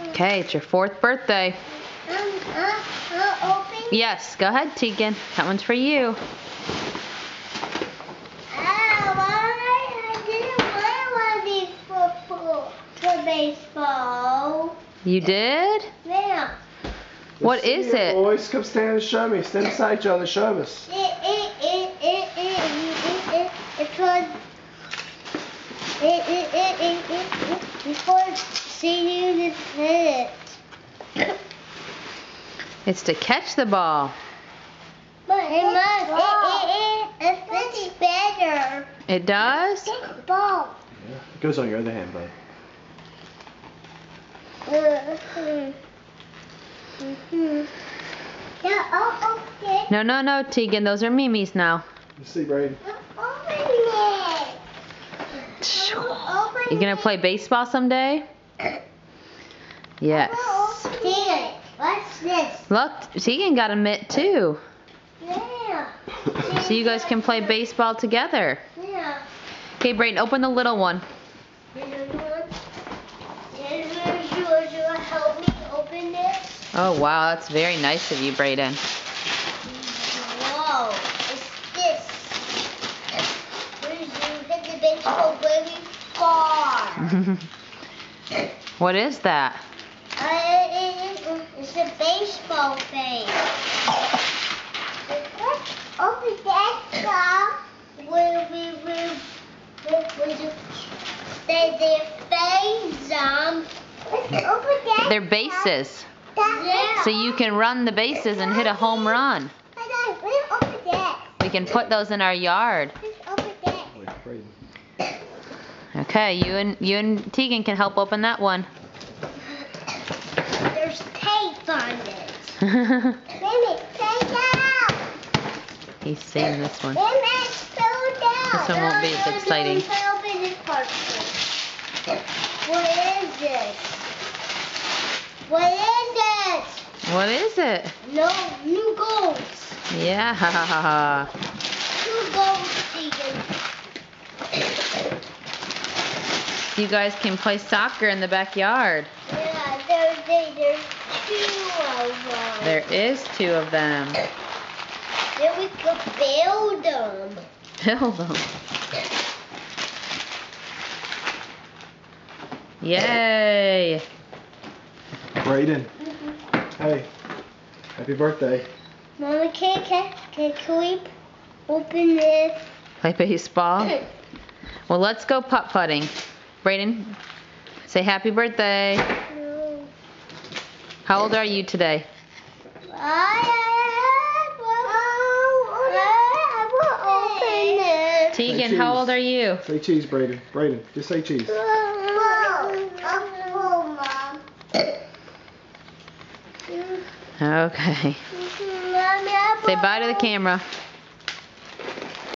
Okay, it's your 4th birthday. Open? Yes, go ahead, Tegan. That one's for you. I didn't want one of these for baseball. You did? Yeah. What is it? Boys, come stand and show me. Stand beside each other and show us. Before seeing you just hit it. It's to catch the ball. But it fits better. It does? Ball. Yeah, it goes on your other hand, bud. Yeah, okay. No, Tegan. Those are Mimi's now. You see, Brady? Open it. You gonna play baseball someday? Yes. Tegan, what's this? Look, Tegan got a mitt too. Yeah. So you guys can play baseball together. Yeah. Okay, Brayden, open the little one. You help me open this? Oh wow, that's very nice of you, Brayden. Whoa, it's this. You hit the baseball very far. What is that? It's a baseball thing. Open that will their face Open that. They're bases. Yeah. So you can run the bases and hit a home run. Open that. We can put those in our yard. Open that. Wait, Brady. Okay, you and Tegan can help open that one. There's tape on it. Mimi, take out. He's seeing this one. Mimi, throw down. This one won't be as exciting. Open this part first. What is this? What is it? What is it? No, new goals. Yeah. Two goals, Tegan. You guys can play soccer in the backyard. Yeah, there's two of them. There is 2 of them. Then we could build them. Build them. Yay! Brayden. Hey. Happy birthday. Mama, can we open this? Play baseball? Well, let's go putt-putting. Brayden, say happy birthday. No. How old are you today? I will open it. Tegan, Say how cheese. old are you? Say cheese, Brayden. Brayden, just say cheese. Mom. Okay. Say bye to the camera.